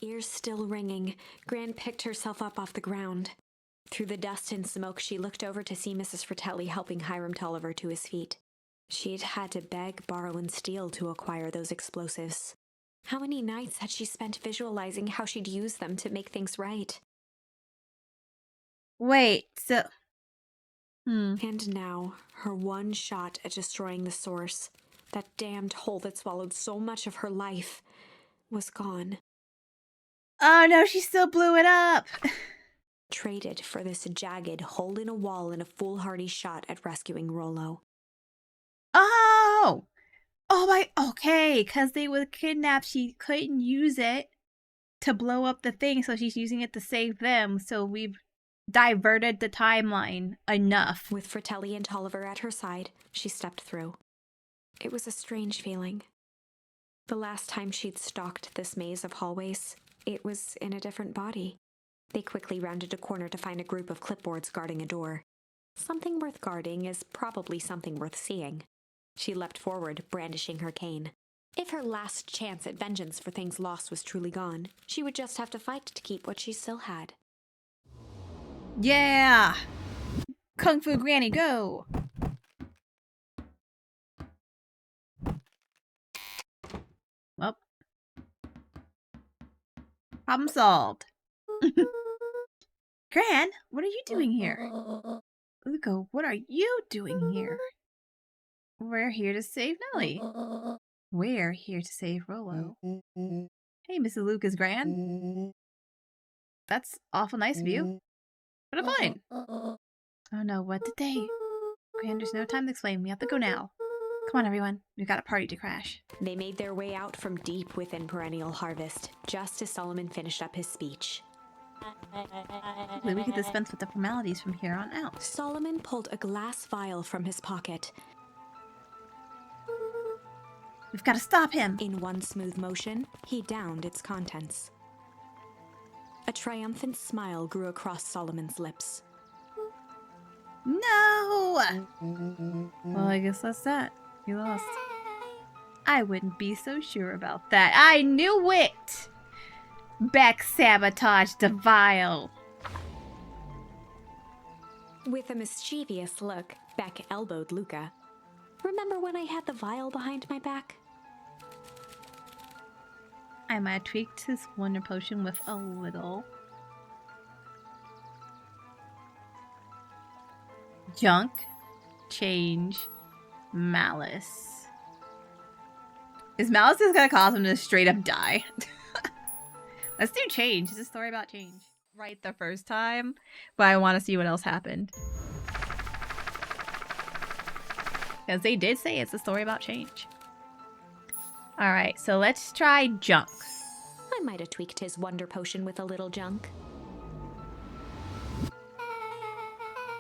Ears still ringing, Gran picked herself up off the ground. Through the dust and smoke, she looked over to see Mrs. Fratelli helping Hiram Tolliver to his feet. She'd had to beg, borrow, and steal to acquire those explosives. How many nights had she spent visualizing how she'd use them to make things right? Wait, so... And now, her one shot at destroying the source, that damned hole that swallowed so much of her life, was gone. Oh no, she still blew it up! Traded for this jagged hole in a wall and a foolhardy shot at rescuing Rollo. Oh! Oh my... Okay, because they were kidnapped, she couldn't use it to blow up the thing, so she's using it to save them, so we've diverted the timeline enough. With Fratelli and Tolliver at her side, she stepped through. It was a strange feeling. The last time she'd stalked this maze of hallways, it was in a different body. They quickly rounded a corner to find a group of clipboards guarding a door. Something worth guarding is probably something worth seeing. She leapt forward, brandishing her cane. If her last chance at vengeance for things lost was truly gone, she would just have to fight to keep what she still had. Yeah! Kung Fu Granny, go! Well. Problem solved. Gran, what are you doing here? Luka, what are you doing here? We're here to save Nellie. We're here to save Rollo. Hey, Mrs. Luca's Gran. That's awful nice of you. But I'm fine. Oh no, what did they? Gran, there's no time to explain. We have to go now. Come on, everyone. We've got a party to crash. They made their way out from deep within Perennial Harvest, just as Solomon finished up his speech. We could dispense with the formalities from here on out. Solomon pulled a glass vial from his pocket. We've got to stop him. In one smooth motion, he downed its contents. A triumphant smile grew across Solomon's lips. No! Well, I guess that's that. You lost. I wouldn't be so sure about that. I knew it! Beck sabotaged the vial. With a mischievous look, Beck elbowed Luka. Remember when I had the vial behind my back? I might have tweaked this wonder potion with a little junk, change, malice. Is malice just gonna cause him to straight up die? Let's do change. It's a story about change. Right the first time, but I want to see what else happened. Because they did say it's a story about change. Alright, so let's try junk. I might have tweaked his wonder potion with a little junk.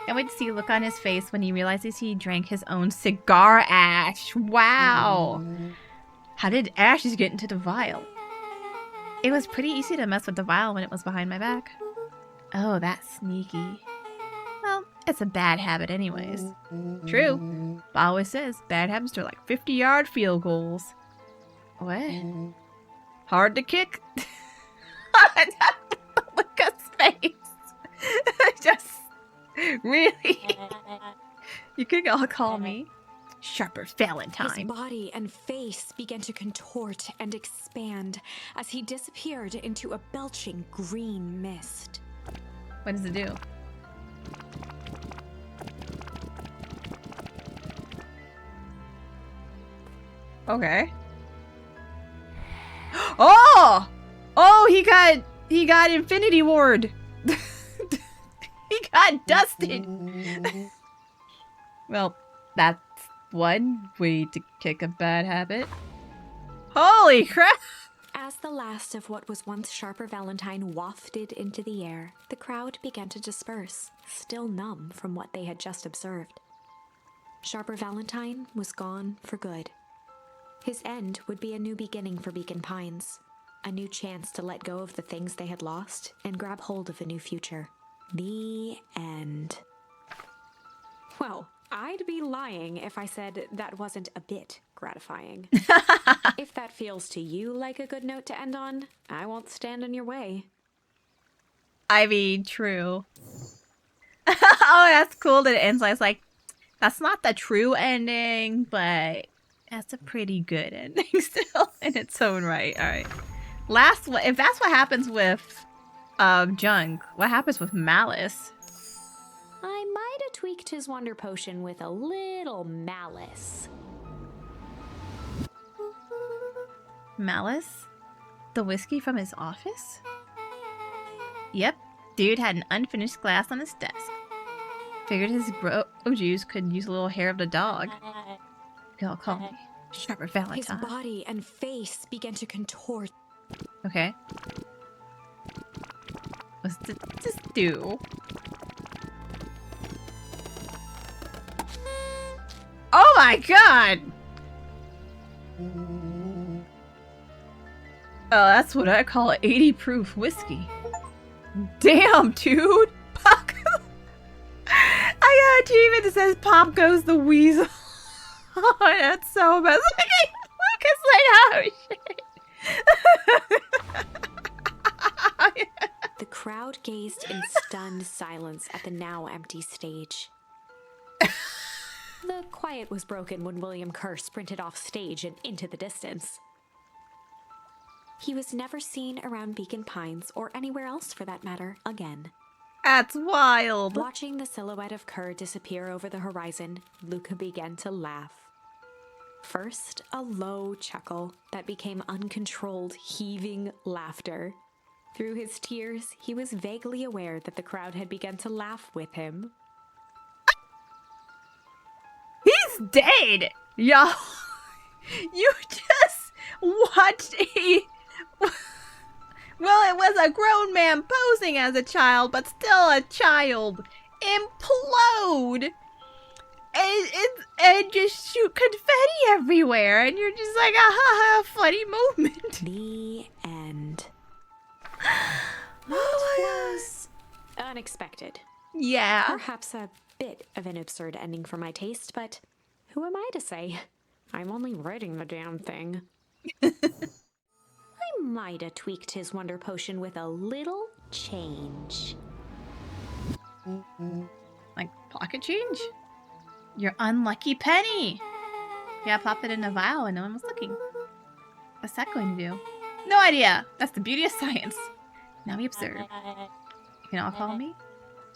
Can't wait to see the look on his face when he realizes he drank his own cigar ash. Wow! How did ashes get into the vial? It was pretty easy to mess with the vial when it was behind my back. Oh, that's sneaky. Well, it's a bad habit anyways. True. Bob always says bad habits are like 50-yard field goals. What? Hard to kick? Look at space. Just really. You could all call me Sharper Valentine. His body and face began to contort and expand as he disappeared into a belching green mist. What does it do? Okay. Oh! Oh, he got Infinity Ward. He got dusted. Well, that's one way to kick a bad habit. Holy crap! As the last of what was once Sharper Valentine wafted into the air, the crowd began to disperse, still numb from what they had just observed. Sharper Valentine was gone for good. His end would be a new beginning for Beacon Pines, a new chance to let go of the things they had lost and grab hold of a new future. The end. Well, I'd be lying if I said that wasn't a bit gratifying. If that feels to you like a good note to end on, I won't stand in your way. I mean, true. Oh, that's cool that it ends like, that's not the true ending, but that's a pretty good ending still in its own right. All right. Last one. If that's what happens with Junk, what happens with Malice? I might have tweaked his wonder potion with a little malice. Malice? The whiskey from his office? Yep. Dude had an unfinished glass on his desk. Figured his bro juice could use a little hair of the dog. Y'all call me Sharper Valentine. His body and face began to contort. Okay. What's this do? Oh my god! Oh, that's what I call 80 proof whiskey. Damn, dude! I got an achievement that says Pop Goes the Weasel. Oh, that's so bad. Lucas like, oh shit. The crowd gazed in stunned silence at the now empty stage. The quiet was broken when William Kerr sprinted off stage and into the distance. He was never seen around Beacon Pines, or anywhere else for that matter, again. That's wild. Watching the silhouette of Kerr disappear over the horizon, Luka began to laugh. First, a low chuckle that became uncontrolled, heaving laughter. Through his tears, he was vaguely aware that the crowd had begun to laugh with him. He's dead! Y'all, you just watched a... Well, it was a grown man posing as a child, but still a child, implode and just shoot confetti everywhere, and you're just like, ah, funny moment. The end. Oh my Was unexpected. Yeah. Perhaps a bit of an absurd ending for my taste, but who am I to say? I'm only writing the damn thing. I might have tweaked his wonder potion with a little change. Like pocket change? Your unlucky penny. Yeah, pop it in a vial and no one was looking. What's that going to do? No idea. That's the beauty of science. Now we observe. You can all call me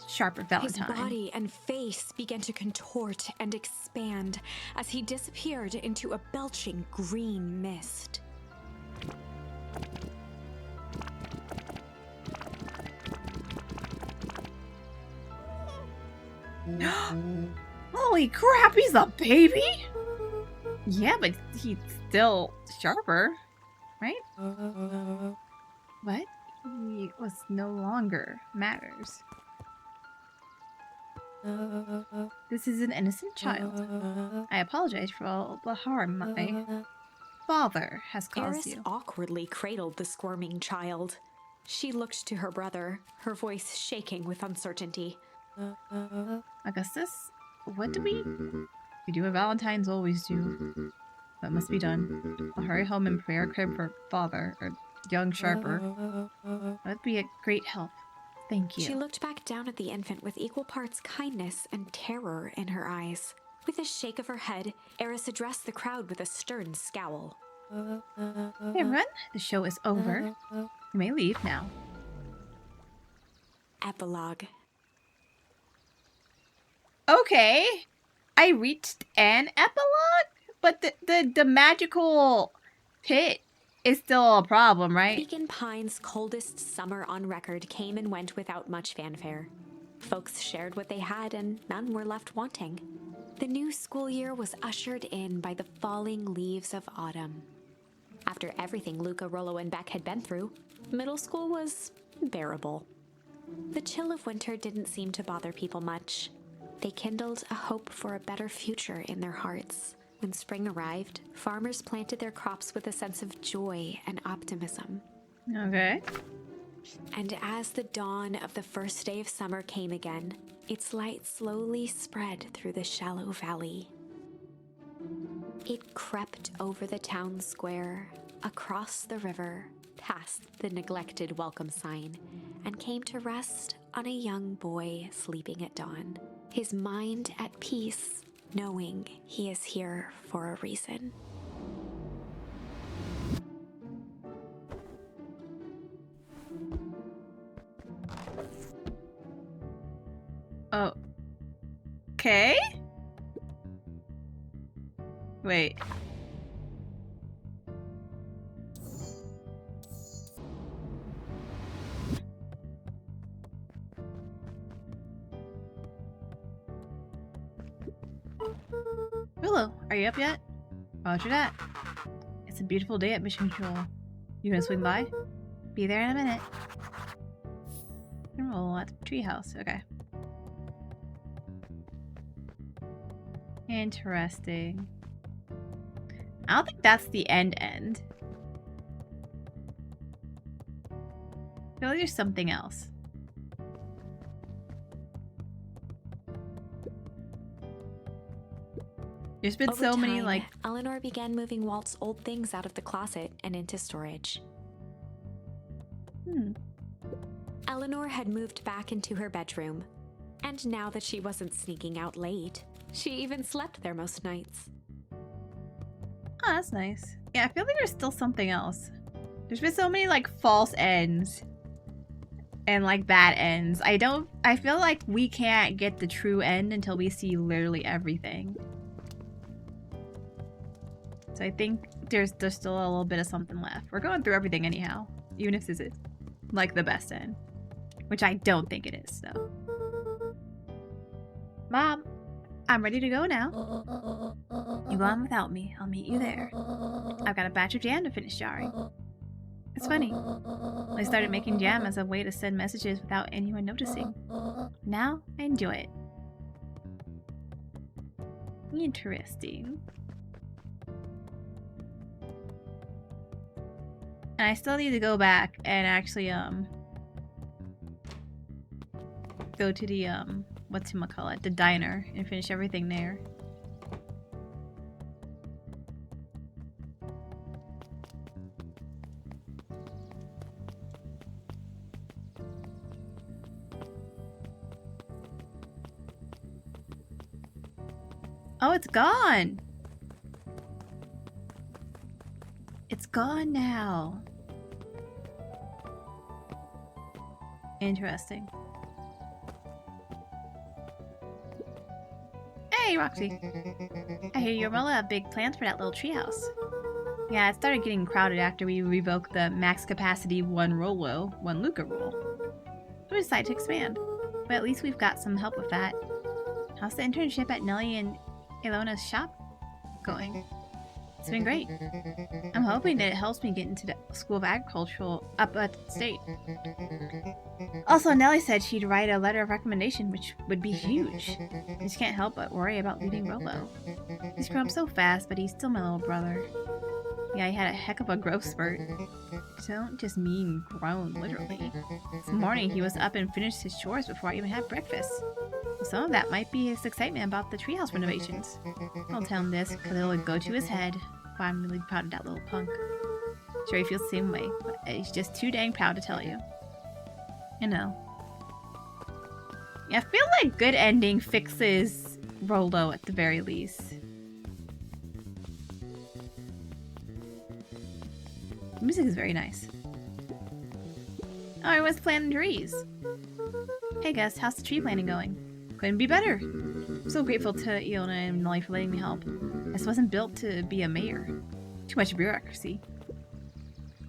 Sharper Valentine. His body and face began to contort and expand as he disappeared into a belching green mist. Holy crap, he's a baby? Yeah, but he's still Sharper, right? What? He was no longer matters. This is an innocent child. I apologize for all the harm my father has caused Eris you. awkwardly cradled the squirming child. She looked to her brother, her voice shaking with uncertainty. Augustus, what do we do what Valentines always do. What must be done? I'll hurry home and prepare a crib for father, or young Sharper. That'd be a great help. Thank you. She looked back down at the infant with equal parts kindness and terror in her eyes. With a shake of her head, Eris addressed the crowd with a stern scowl. Hey everyone, the show is over. You may leave now. Epilogue. Okay, I reached an epilogue, but the magical pit is still a problem, right? Beacon Pines' coldest summer on record came and went without much fanfare. Folks shared what they had, and none were left wanting. The new school year was ushered in by the falling leaves of autumn. After everything Luka, Rollo, and Beck had been through, middle school was bearable. The chill of winter didn't seem to bother people much. They kindled a hope for a better future in their hearts. When spring arrived, farmers planted their crops with a sense of joy and optimism. Okay. And as the dawn of the first day of summer came again, its light slowly spread through the shallow valley. It crept over the town square, across the river, past the neglected welcome sign, and came to rest on a young boy sleeping at dawn, his mind at peace, knowing he is here for a reason. Oh. Okay? Wait. Willow, are you up yet? Roger that. It's a beautiful day at Mission Control. You gonna swing by? Be there in a minute. Roll at the treehouse. Okay. Interesting. I don't think that's the end. I feel like there's something else. There's been Over so many time, like Eleanor began moving Walt's old things out of the closet and into storage. Eleanor had moved back into her bedroom, and now that she wasn't sneaking out late, she even slept there most nights. Oh, that's nice. Yeah, I feel like there's still something else. There's been so many like false ends and like bad ends. I feel like we can't get the true end until we see literally everything. So I think there's still a little bit of something left. We're going through everything anyhow, even if this is like the best end, which I don't think it is, so. Mom, I'm ready to go now. You go on without me. I'll meet you there. I've got a batch of jam to finish jarring. It's funny. I started making jam as a way to send messages without anyone noticing. Now I enjoy it. Interesting. And I still need to go back and actually go to the whatchamacallit, the diner, and finish everything there. Oh, it's gone! It's gone now. Interesting. Hey, Roxy. I hear you and Rolla have big plans for that little treehouse. Yeah, it started getting crowded after we revoked the max capacity one Rolo, one Luka rule. So we decided to expand. But at least we've got some help with that. How's the internship at Nellie and Ilona's shop going? It's been great. I'm hoping that it helps me get into the School of Agricultural up at the state. Also, Nellie said she'd write a letter of recommendation, which would be huge. I just can't help but worry about leaving Rolo. He's grown up so fast, but he's still my little brother. Yeah, he had a heck of a growth spurt. Don't just mean grown, literally. This morning, he was up and finished his chores before I even had breakfast. Some of that might be his excitement about the treehouse renovations. I'll tell him this, because it'll go to his head. But I'm really proud of that little punk. Sure, he feels the same way, but he's just too dang proud to tell you. You know. Yeah, I feel like good ending fixes Rolo at the very least. The music is very nice. Oh, I was planting trees. Hey Gus, how's the tree planting going? Couldn't be better. I'm so grateful to Iona and Nellie for letting me help. This wasn't built to be a mayor. Too much bureaucracy.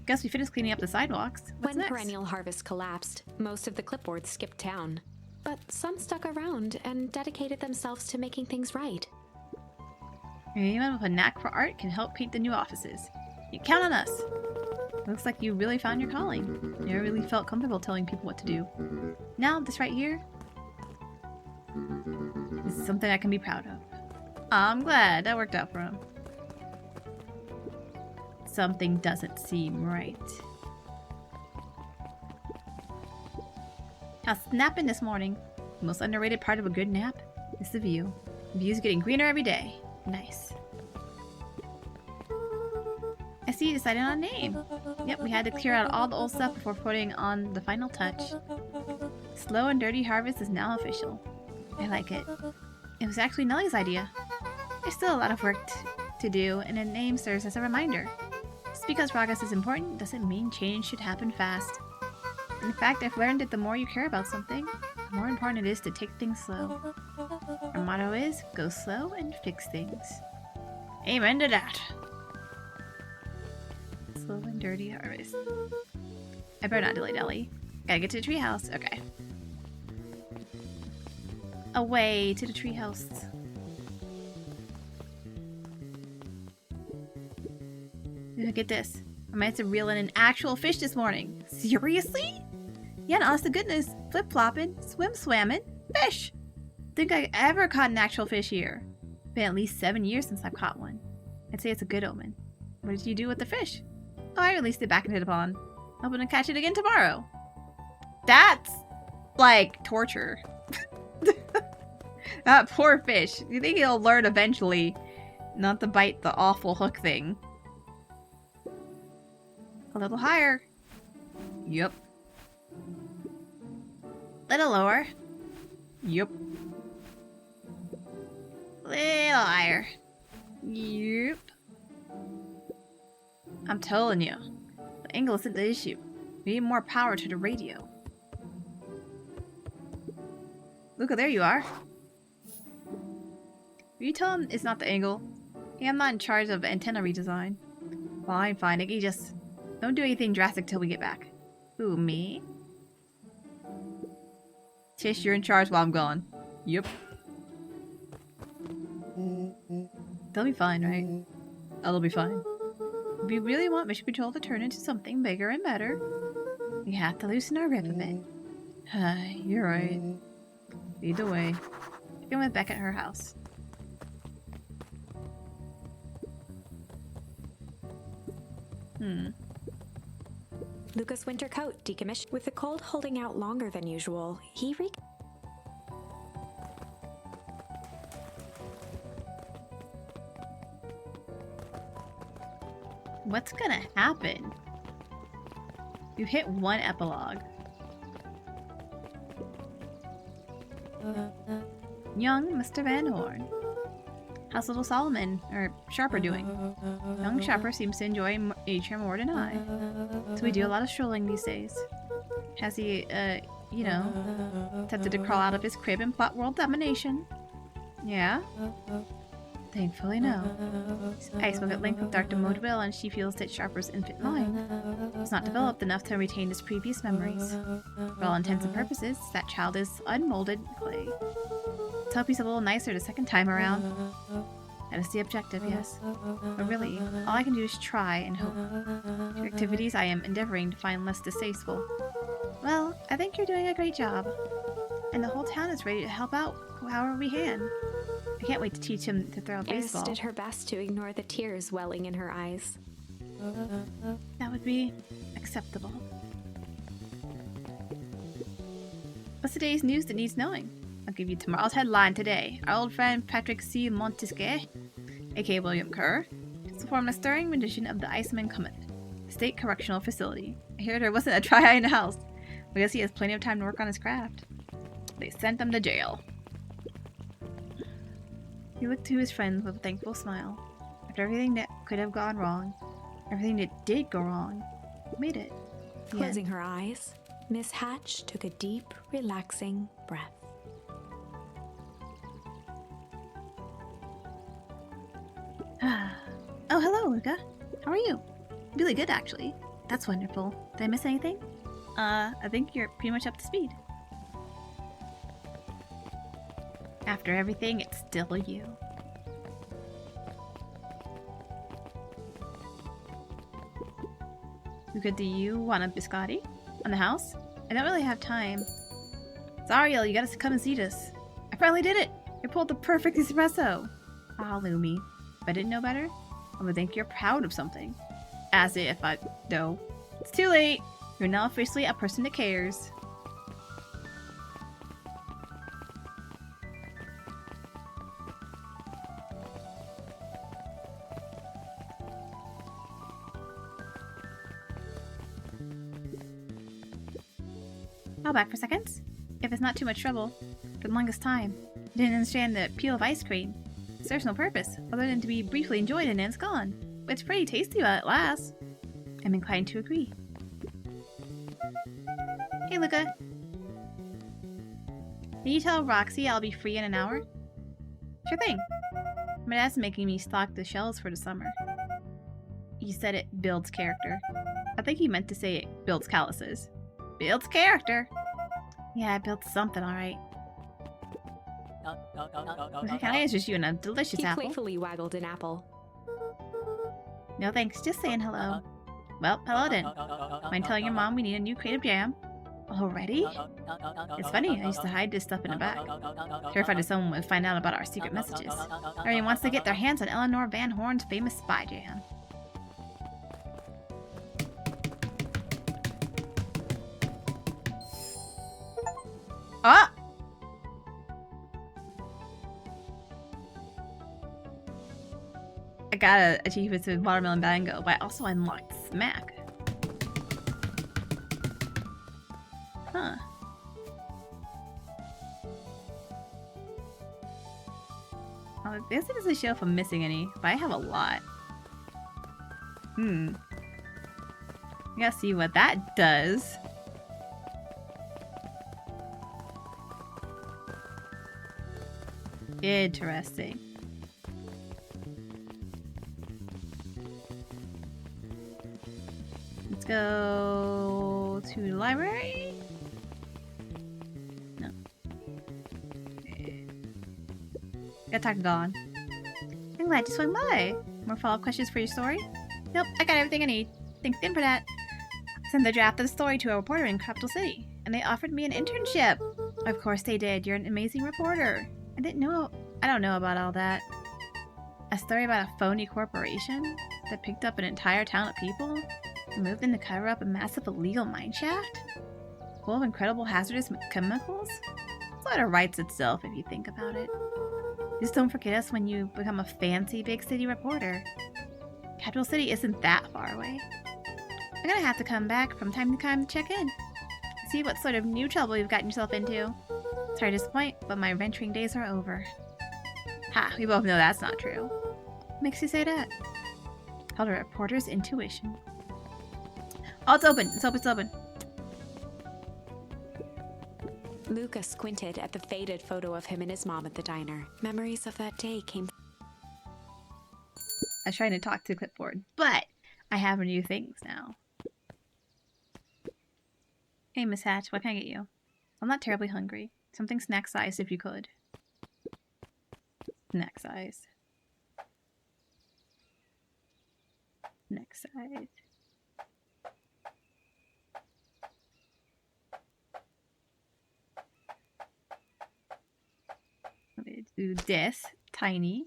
Guess we finished cleaning up the sidewalks. What's When next? Perennial Harvest collapsed, most of the clipboards skipped town. But some stuck around and dedicated themselves to making things right. Anyone with a knack for art can help paint the new offices. You count on us. Looks like you really found your calling. You never really felt comfortable telling people what to do. Now, this right here, this is something I can be proud of. I'm glad that worked out for him. Something doesn't seem right. How's snapping this morning? The most underrated part of a good nap is the view. The view's getting greener every day. Nice. she decided on a name. Yep, we had to clear out all the old stuff before putting on the final touch. Slow and Dirty Harvest is now official. I like it. It was actually Nellie's idea. There's still a lot of work to do, and a name serves as a reminder. Just because progress is important doesn't mean change should happen fast. In fact, I've learned that the more you care about something, the more important it is to take things slow. Our motto is, go slow and fix things. Amen to that. Slow and Dirty Harvest. I better not dilly-dally. Gotta get to the treehouse. Okay. Away to the treehouse. Look at this. I managed to reel in an actual fish this morning. Seriously? Yeah, and honest to goodness. Flip-flopping, swim-swamming, fish. Think I ever caught an actual fish here. Been at least 7 years since I've caught one. I'd say it's a good omen. What did you do with the fish? Oh, I released it back into the pond. Hoping to catch it again tomorrow. That's like torture. That poor fish. You think he'll learn eventually not to bite the awful hook thing? A little higher. Yep. Little lower. Yep. Little higher. Yep. I'm telling you, the angle isn't the issue. We need more power to the radio. Luka, there you are. Will you tell him it's not the angle? Hey, I'm not in charge of antenna redesign. Fine, fine. Iggy, just don't do anything drastic till we get back. Who, me? Tish, you're in charge while I'm gone. Yep. They'll be fine, right? Oh, they'll be fine. If we really want Mission Control to turn into something bigger and better, we have to loosen our grip a bit. You're right. Either way, I went back at her house. Luka's winter coat decommissioned. With the cold holding out longer than usual, he What's gonna happen? You've hit one epilogue. Young Mr. Van Horn. How's little Solomon, or Sharper, doing? Young Sharper seems to enjoy nature more than I. So we do a lot of strolling these days. Has he, you know, attempted to crawl out of his crib and plot world domination? Yeah? Thankfully, no. I spoke at length with Dr. Modwell, and she feels that Sharper's infant mind was not developed enough to retain his previous memories. For all intents and purposes, that child is unmolded clay. Let's hope he's a little nicer the second time around. That is the objective, yes. But really, all I can do is try and hope. Your activities I am endeavoring to find less distasteful. Well, I think you're doing a great job. And the whole town is ready to help out however we can. I can't wait to teach him to throw a baseball. Eris did her best to ignore the tears welling in her eyes. That would be acceptable. What's today's news that needs knowing? I'll give you tomorrow's headline today. Our old friend Patrick C. Montesquieu, aka William Kerr, has performed a stirring rendition of The Iceman Cometh, State Correctional Facility. I hear there wasn't a dry eye in the house. I guess he has plenty of time to work on his craft. They sent him to jail. He looked to his friends with a thankful smile. After everything that could have gone wrong, everything that did go wrong, made it. Closing her eyes, Miss Hatch took a deep, relaxing breath. Oh, hello, Luka. How are you? Really good, actually. That's wonderful. Did I miss anything? I think you're pretty much up to speed. After everything, it's still you. Luka, do you want a biscotti? On the house? I don't really have time. Zariel, you gotta come and see this. I finally did it! I pulled the perfect espresso! Ah, Lumi. If I didn't know better, I would think you're proud of something. As if I... No. It's too late! You're now officially a person that cares. I'll back for seconds. If it's not too much trouble. For the longest time, I didn't understand the appeal of ice cream. It serves no purpose, other than to be briefly enjoyed and then it's gone. But it's pretty tasty while it lasts. I'm inclined to agree. Hey, Luka. Can you tell Roxy I'll be free in an hour? Sure thing. My dad's making me stock the shelves for the summer. He said it builds character. I think he meant to say it builds calluses. Builds character! Yeah, it builds something, alright. Can I interest you in a delicious He apple? playfully waggled an apple. No thanks, just saying hello. Well, hello then. Mind telling your mom we need a new crate of jam? Already? It's funny, I used to hide this stuff in the back. Terrified that someone would find out about our secret messages. Everyone wants to get their hands on Eleanor Van Horn's famous spy jam. Ah! I gotta achieve it with Watermelon Bango, but I also unlocked Smack. Huh. I guess it doesn't show if I'm missing any, but I have a lot. I gotta see what that does. Interesting. Let's go to the library. No. Gotta talk to Dawn. I'm glad you swung by. More follow-up questions for your story? Nope, I got everything I need. Thanks again for that. Sent the draft of the story to a reporter in Capital City, and they offered me an internship. Of course they did. You're an amazing reporter. I don't know about all that. A story about a phony corporation that picked up an entire town of people and moved in to cover up a massive illegal mine shaft? Full of incredible hazardous chemicals? It sort of writes itself if you think about it. Just don't forget us when you become a fancy big city reporter. Capital City isn't that far away. I'm gonna have to come back from time to time to check in. See what sort of new trouble you've gotten yourself into. Sorry to disappoint, but my venturing days are over. Ha, we both know that's not true. What makes you say that? Called a reporter's intuition. Oh, it's open. It's open. Luka squinted at the faded photo of him and his mom at the diner. Memories of that day came. I was trying to talk to the clipboard, but I have new things now. Hey, Miss Hatch, what can I get you? I'm not terribly hungry. Something snack-sized if you could. Snack-sized. Snack-sized. I'm gonna do this. Tiny.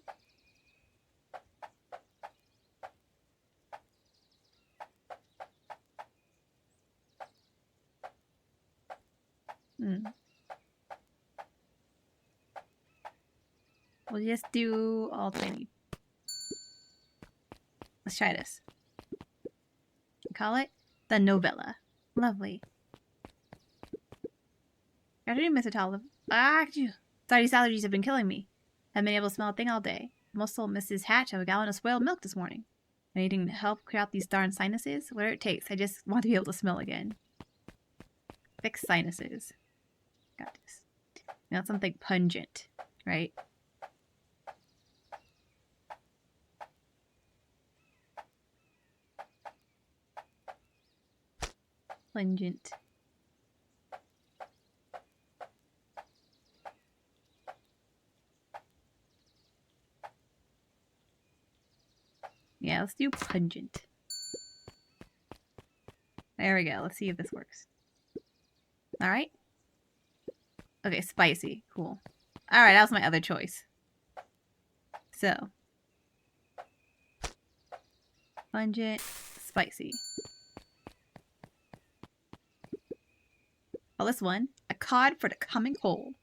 We'll just do all tiny. Let's try this. Call it the novella. Lovely. Good afternoon, Mr. Tolliver. Sorry, these allergies have been killing me. Haven't been able to smell a thing all day. I'm also Mrs. Hatch of a gallon of spoiled milk this morning. Anything to help clear out these darn sinuses? Whatever it takes. I just want to be able to smell again. Fix sinuses. Got this. Now something pungent, right? Pungent. Yeah, let's do pungent. There we go. Let's see if this works. Alright. Okay, spicy. Cool. Alright, that was my other choice. So. Pungent, spicy. Oh, this one. A cod for the coming cold.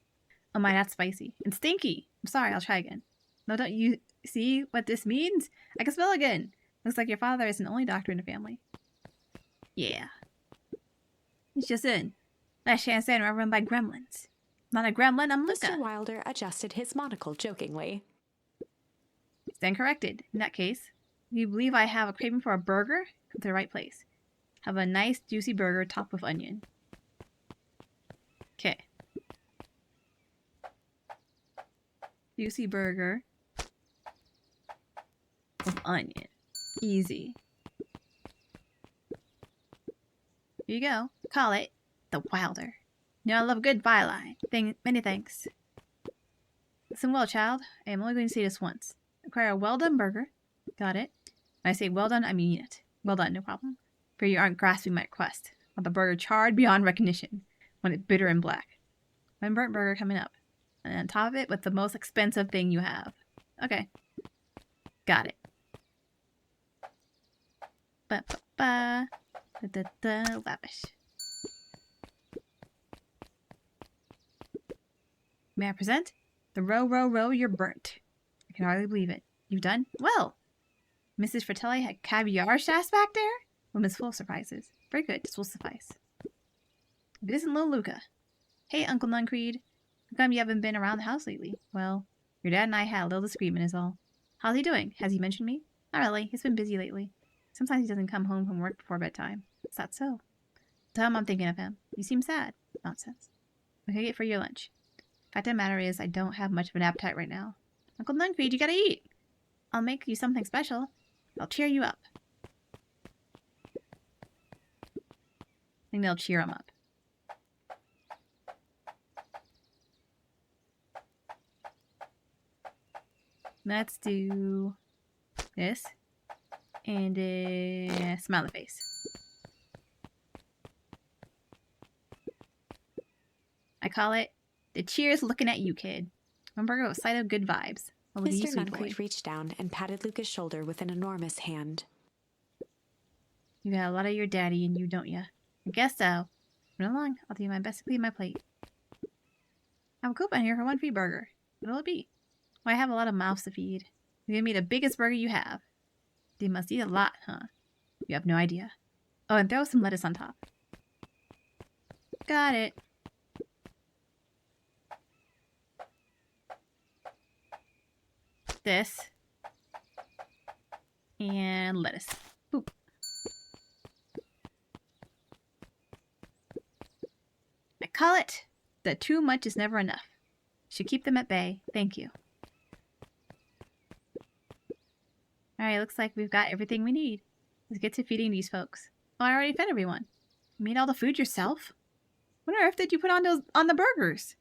Oh my, that's spicy. And stinky. I'm sorry, I'll try again. No, don't you see what this means? I can smell again. Looks like your father is an only doctor in the family. Yeah. He's just in. Last chance in, we're run by gremlins. Not a gremlin, I'm Luka. Mr. Wilder adjusted his monocle jokingly. Stand corrected. In that case, if you believe I have a craving for a burger, come to the right place. Have a nice, juicy burger topped with onion. Okay. Juicy burger with onion. Easy. Here you go. Call it the Wilder. You know I love a good byline. Many thanks. Listen well, child. I am only going to say this once. Require a well-done burger. Got it. When I say well done, I mean it. Well done, no problem. For you aren't grasping my request. I want the burger charred beyond recognition. Want it bitter and black. One burnt burger coming up. And on top of it with the most expensive thing you have. Okay. Got it. Ba-ba-ba. Da-da-da. Lavish. May I present? The row, row, row, you're burnt. I can hardly believe it. You've done? Well. Mrs. Fratelli had caviar shafts back there? Woman's full of surprises. Very good. This will suffice. If it isn't little Luka. Hey, Uncle Nuncreed. How come you haven't been around the house lately? Well, your dad and I had a little disagreement is all. How's he doing? Has he mentioned me? Not really. He's been busy lately. Sometimes he doesn't come home from work before bedtime. Is that so? Tell him I'm thinking of him. You seem sad. Nonsense. What can I get for your lunch? Fact of the matter is, I don't have much of an appetite right now. Uncle Nuncreed, you gotta eat. I'll make you something special. I'll cheer you up. I think they'll cheer him up. Let's do this. And a smiley face. I call it the cheers looking at you, kid. One burger with a sight of good vibes. Mr. Nuncreed reached down and patted Luka's shoulder with an enormous hand. You got a lot of your daddy in you, don't you? I guess so. Run along. I'll do my best to clean my plate. I have a coupon here for one free burger. What'll it be? Well, I have a lot of mouths to feed. You give me the biggest burger you have. They must eat a lot, huh? You have no idea. Oh, and throw some lettuce on top. Got it. This. And lettuce. Boop. I call it that too much is never enough. Should keep them at bay. Thank you. Alright, looks like we've got everything we need. Let's get to feeding these folks. Oh, I already fed everyone. You made all the food yourself? What on earth did you put on the burgers?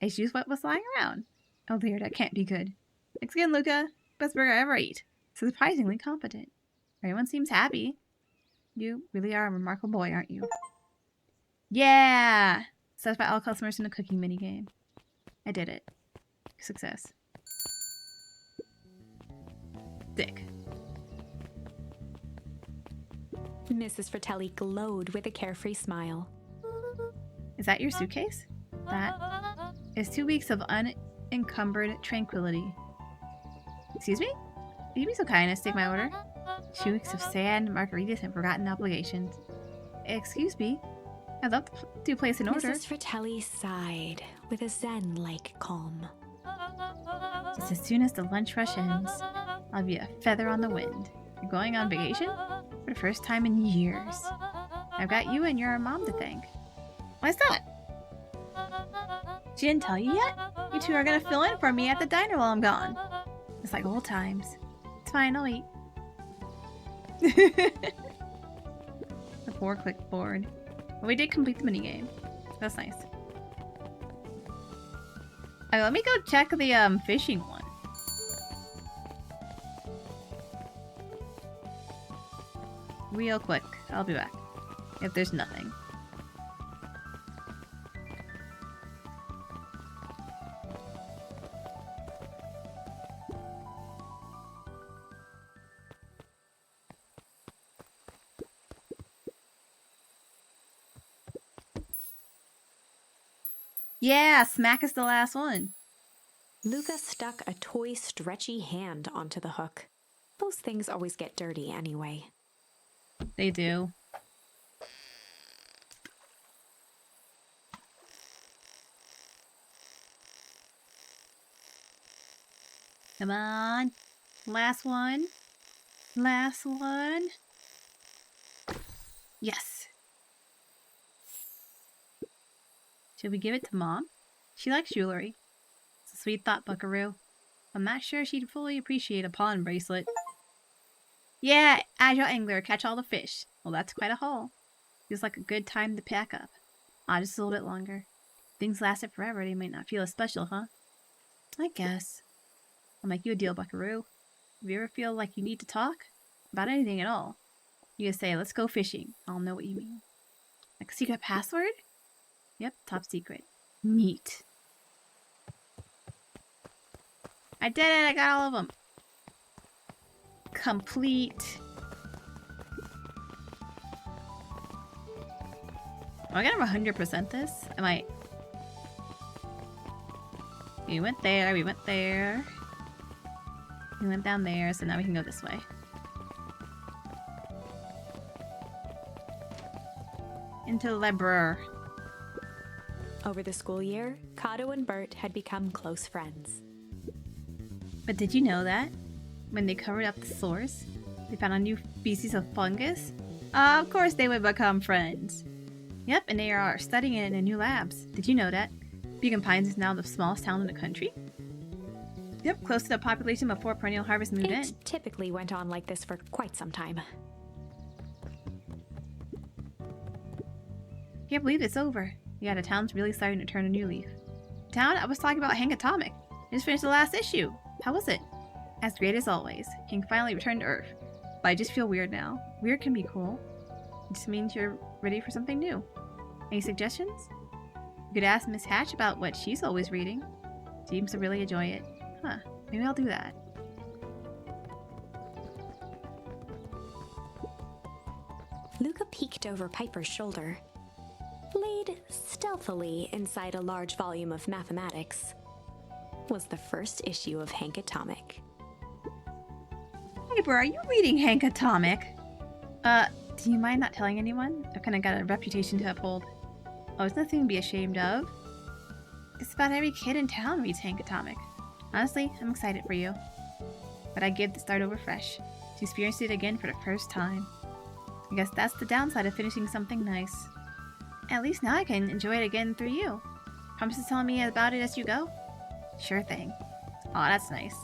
I just used what was lying around. Oh dear, that can't be good. Thanks again, Luka. Best burger I ever ate. Surprisingly competent. Everyone seems happy. You really are a remarkable boy, aren't you? Yeah! Satisfy all customers in the cooking minigame. I did it. Success. Sick. Mrs. Fratelli glowed with a carefree smile. Is that your suitcase? That is 2 weeks of unencumbered tranquility. Excuse me? Will you be so kind as to take my order? 2 weeks of sad margaritas and forgotten obligations. Excuse me? I'd love to place an order. Mrs. Fratelli sighed with a zen-like calm. Just as soon as the lunch rush ends, I'll be a feather on the wind. You're going on vacation? For the first time in years. I've got you and your mom to thank. Why's that? She didn't tell you yet? You two are gonna fill in for me at the diner while I'm gone. It's like old times. It's fine, I'll eat. The poor clipboard. But we did complete the minigame. That's nice. Okay, let me go check the fishing one. Real quick. I'll be back. If there's nothing. Yeah, smack is the last one. Luka stuck a toy stretchy hand onto the hook. Those things always get dirty anyway. They do. Come on. Last one. Last one. Yes. Should we give it to Mom? She likes jewelry. It's a sweet thought, Buckaroo. I'm not sure she'd fully appreciate a pawn bracelet. Yeah, agile angler, catch all the fish. Well, that's quite a haul. Feels like a good time to pack up. Just a little bit longer. Things lasted forever, they might not feel as special, huh? I guess. I'll make you a deal, Buckaroo. If you ever feel like you need to talk about anything at all, you can say, let's go fishing. I'll know what you mean. Like a secret password? Yep, top secret. Neat. I did it! I got all of them! Complete. Am I gonna 100% this? Am I... We went there, we went there. We went down there, so now we can go this way. Into the library. Over the school year, Kato and Bert had become close friends. But did you know that when they covered up the source, they found a new species of fungus? Of course they would become friends. Yep, and they are studying it in new labs. Did you know that? Beacon Pines is now the smallest town in the country. Yep, close to the population before Perennial Harvest moved in. It typically went on like this for quite some time. Can't believe it's over. Yeah, the town's really starting to turn a new leaf. Town, I was talking about Hank Atomic. I just finished the last issue. How was it? As great as always. Hank finally returned to Earth. But I just feel weird now. Weird can be cool. It just means you're ready for something new. Any suggestions? You could ask Miss Hatch about what she's always reading. Seems to really enjoy it. Huh, maybe I'll do that. Luka peeked over Piper's shoulder. Laid stealthily inside a large volume of mathematics was the first issue of Hank Atomic. Piper, are you reading Hank Atomic? Do you mind not telling anyone? I've kind of got a reputation to uphold. Oh, it's nothing to be ashamed of. Just about every kid in town reads Hank Atomic. Honestly, I'm excited for you. But I'd give the start over fresh, to experience it again for the first time. I guess that's the downside of finishing something nice. At least now I can enjoy it again through you. Promise to tell me about it as you go? Sure thing. Aw, that's nice.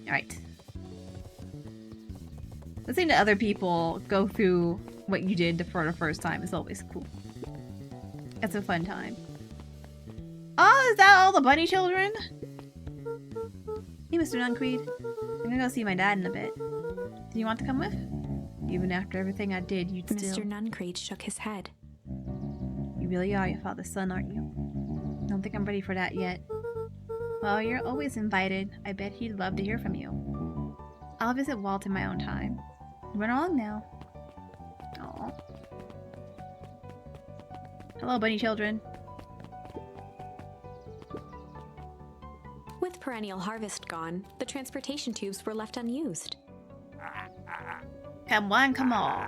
Alright. Listening to other people go through what you did for the first time is always cool. It's a fun time. Oh, is that all the bunny children? Hey, Mr. Nuncreed. I'm gonna go see my dad in a bit. Do you want to come with? Even after everything I did, you'd still... Mr. Nuncreed shook his head. You really are your father's son, aren't you? Don't think I'm ready for that yet. Well, you're always invited. I bet he'd love to hear from you. I'll visit Walt in my own time. Run along now. Aw. Hello, bunny children. With Perennial Harvest gone, the transportation tubes were left unused. Come one, come all.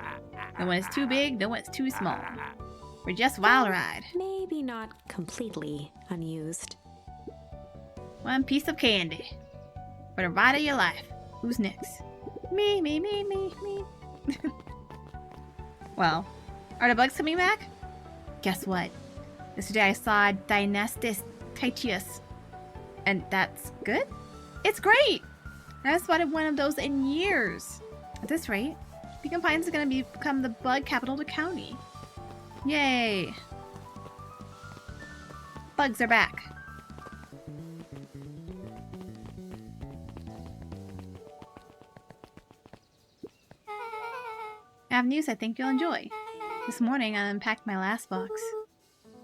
No one is too big, no one is too small. We're just wild ride. Maybe not completely unused. One piece of candy. For the ride of your life. Who's next? Me, me, me, me, me. Well, are the bugs coming back? Guess what? Yesterday I saw Dynastis Titius. And that's good? It's great! I haven't spotted one of those in years. At this rate, Beacon Pines is going to become the bug capital of the county. Yay! Bugs are back. I have news I think you'll enjoy. This morning I unpacked my last box.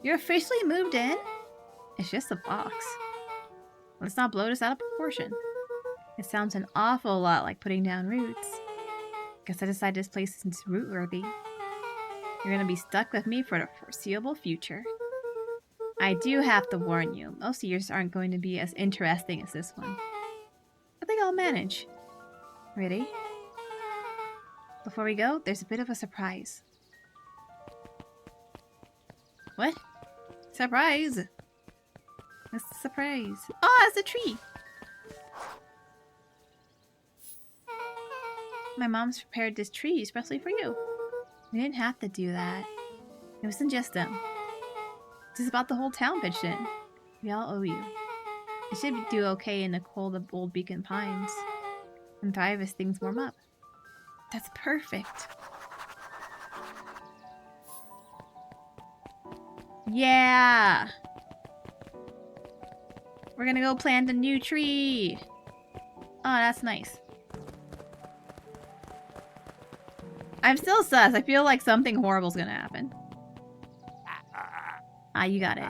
You're officially moved in? It's just a box. Let's not blow this out of proportion. It sounds an awful lot like putting down roots. Guess I decided this place isn't root-worthy. You're gonna be stuck with me for the foreseeable future. I do have to warn you, most years aren't going to be as interesting as this one. I think I'll manage. Ready? Before we go, there's a bit of a surprise. What? Surprise! It's a surprise. Oh, it's a tree. My mom's prepared this tree especially for you. We didn't have to do that. It wasn't just them. This is about the whole town pitched in. We all owe you. You should do okay in the cold of old Beacon Pines and thrive as things warm up. That's perfect. Yeah! We're gonna go plant a new tree! Oh, that's nice. I'm still sus. I feel like something horrible's gonna happen. Ah, you got it.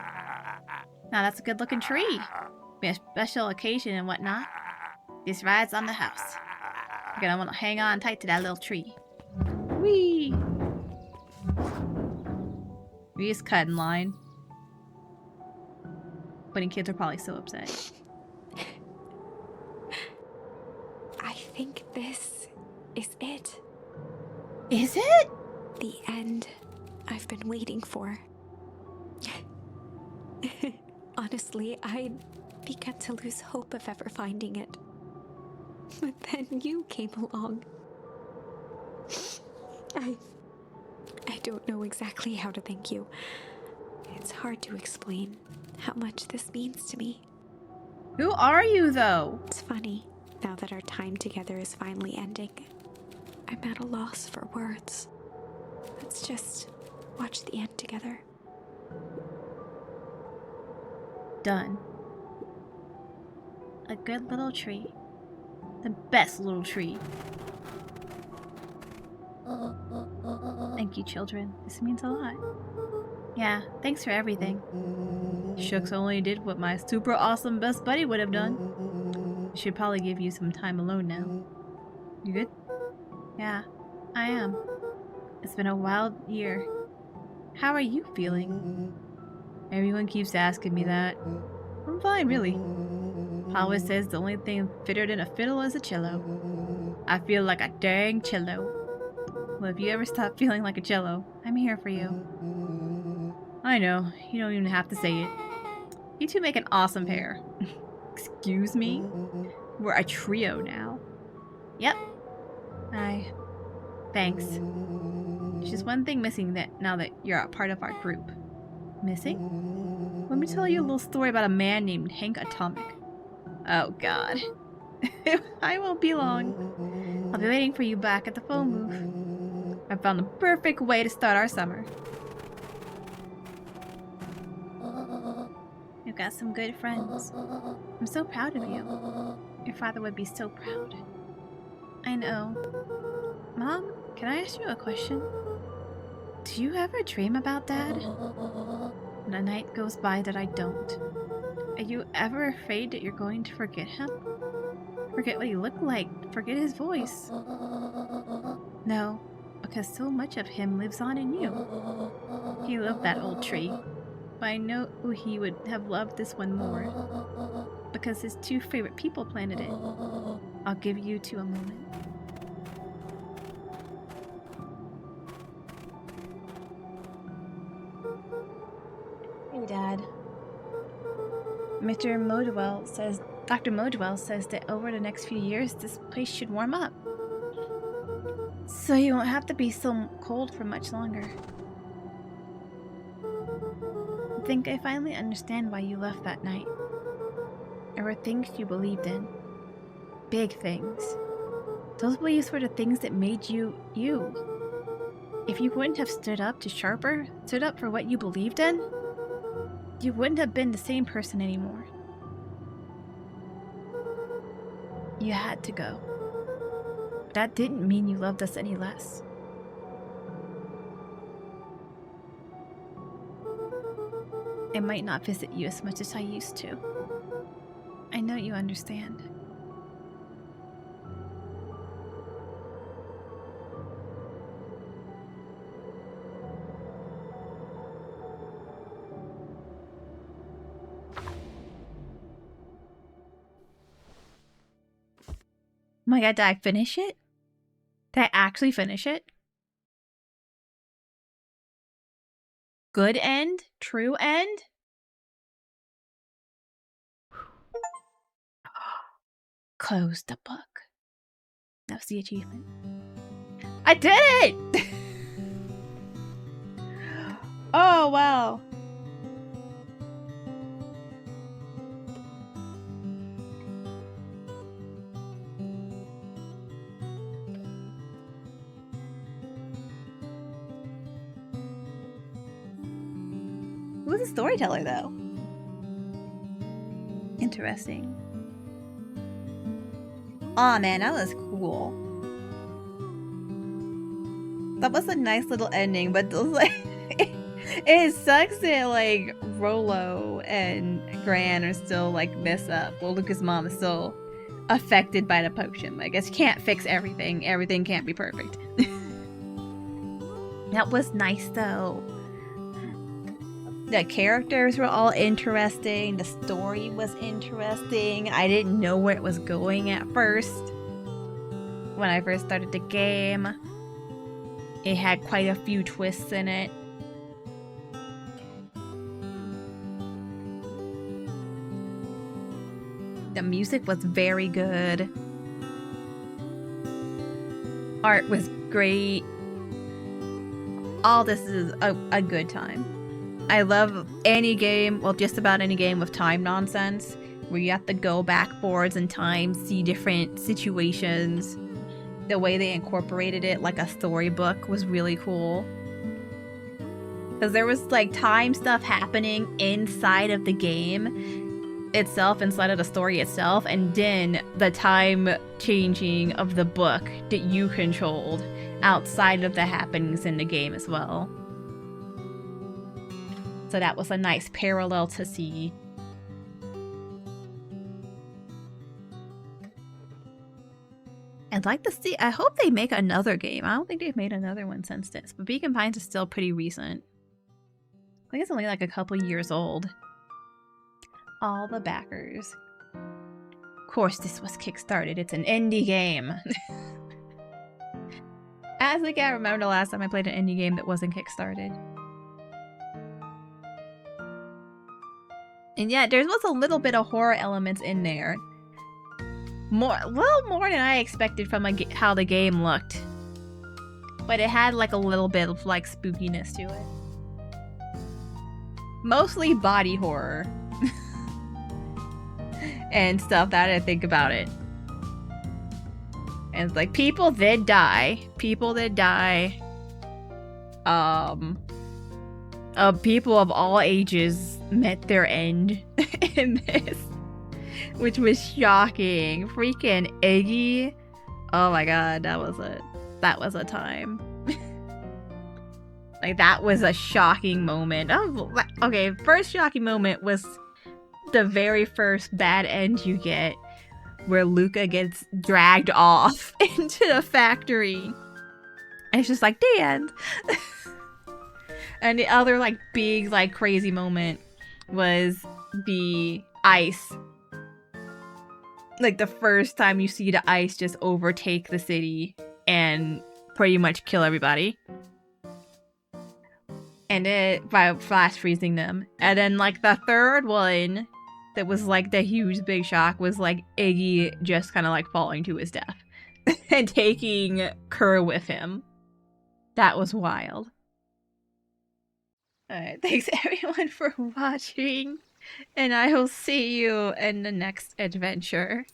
Now that's a good looking tree. Be a special occasion and whatnot. This ride's on the house. You're gonna wanna hang on tight to that little tree. Whee! We just cut in line. But kids are probably so upset. I think this is it. Is it? The end I've been waiting for. Honestly, I'd begun to lose hope of ever finding it. But then you came along. I don't know exactly how to thank you. It's hard to explain how much this means to me. Who are you, though? It's funny, now that our time together is finally ending. I'm at a loss for words. Let's just watch the end together. Done. A good little tree. The best little tree. Thank you, children. This means a lot. Yeah, thanks for everything. Shucks only did what my super awesome best buddy would have done. I should probably give you some time alone now. You good? Yeah, I am. It's been a wild year. How are you feeling? Everyone keeps asking me that. I'm fine, really. Always says the only thing fitter than a fiddle is a cello. I feel like a dang cello. Well, if you ever stop feeling like a cello, I'm here for you. I know, you don't even have to say it. You two make an awesome pair. Excuse me? We're a trio now. Yep. Thanks. There's just one thing missing now that you're a part of our group. Missing? Let me tell you a little story about a man named Hank Atomic. Oh god. I won't be long. I'll be waiting for you back at the phone booth. I found the perfect way to start our summer. You've got some good friends. I'm so proud of you. Your father would be so proud. I know. Mom, can I ask you a question? Do you ever dream about Dad? When a night goes by that I don't. Are you ever afraid that you're going to forget him? Forget what he looked like. Forget his voice. No, because so much of him lives on in you. He loved that old tree, but I know he would have loved this one more, because his two favorite people planted it. I'll give you two a moment. Hey, Dad. Dr. Modwell says that over the next few years, this place should warm up. So you won't have to be so cold for much longer. I think I finally understand why you left that night. There were things you believed in. Big things. Those beliefs were the things that made you, you. If you wouldn't have stood up to Sharper, stood up for what you believed in, you wouldn't have been the same person anymore. You had to go. But that didn't mean you loved us any less. I might not visit you as much as I used to. I know you understand. Oh my god, did I finish it? Did I actually finish it? Good end? True end? closed the book. That was the achievement. I did it! Oh, wow. Who was a storyteller, though? Interesting. Aw, man, that was cool. That was a nice little ending, but like, it sucks that like Rolo and Gran are still like messed up. Well, Luka's mom is still affected by the potion. I guess you can't fix everything. Everything can't be perfect. That was nice though. The characters were all interesting. The story was interesting. I didn't know where it was going at first. When I first started the game, it had quite a few twists in it. The music was very good. Art was great. All this is a good time. I love any game, well, just about any game with time nonsense, where you have to go backwards in time, see different situations. The way they incorporated it like a storybook was really cool. Because there was like time stuff happening inside of the game itself, inside of the story itself, and then the time changing of the book that you controlled outside of the happenings in the game as well. So that was a nice parallel to see. I'd like to see, I hope they make another game. I don't think they've made another one since this, but Beacon Pines is still pretty recent. I think it's only like a couple years old. All the backers. Of course, this was kickstarted. It's an indie game. I think I remember the last time I played an indie game that wasn't kickstarted. And yeah, there was a little bit of horror elements in there. A little more than I expected from how the game looked. But it had like a little bit of like spookiness to it. Mostly body horror. And stuff that I think about it. And it's like, people did die. People did die. People of all ages met their end in this. Which was shocking. Freaking Iggy. Oh my god, that was a time. Like, that was a shocking moment. Oh, okay, first shocking moment was the very first bad end you get, where Luka gets dragged off into the factory. And it's just like, the end. And the other, like, big, like, crazy moment was the ice. Like, the first time you see the ice just overtake the city and pretty much kill everybody. And it, by flash freezing them. And then, like, the third one that was, like, the huge big shock was, like, Iggy just kind of, like, falling to his death. And taking Kerr with him. That was wild. Alright, thanks everyone for watching. And I will see you in the next adventure.